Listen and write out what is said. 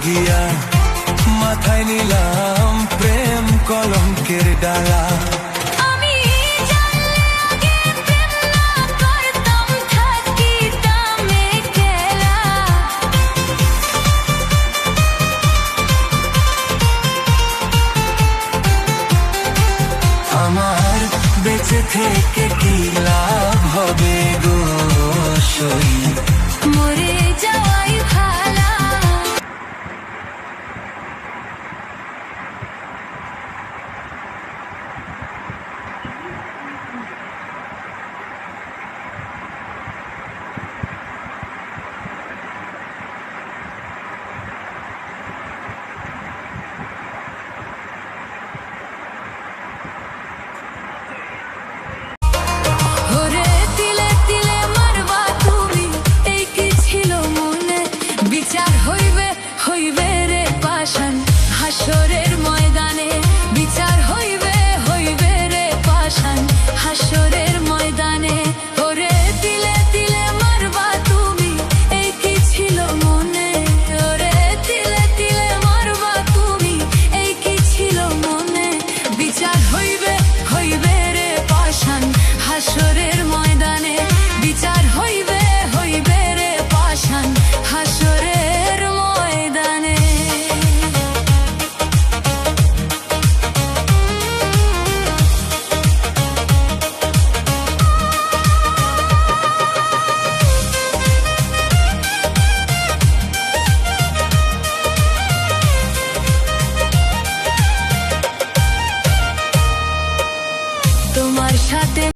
গিয়া মাথায় নিলাম প্রেম কলঙ্কের ডালা। আমি জানলে আগে প্রেম না করতাম, থাকিতাম একলা। আমার বেঁচে থেকে কি লাভ হবে গো সই, মরে যাওয়াই ভালো।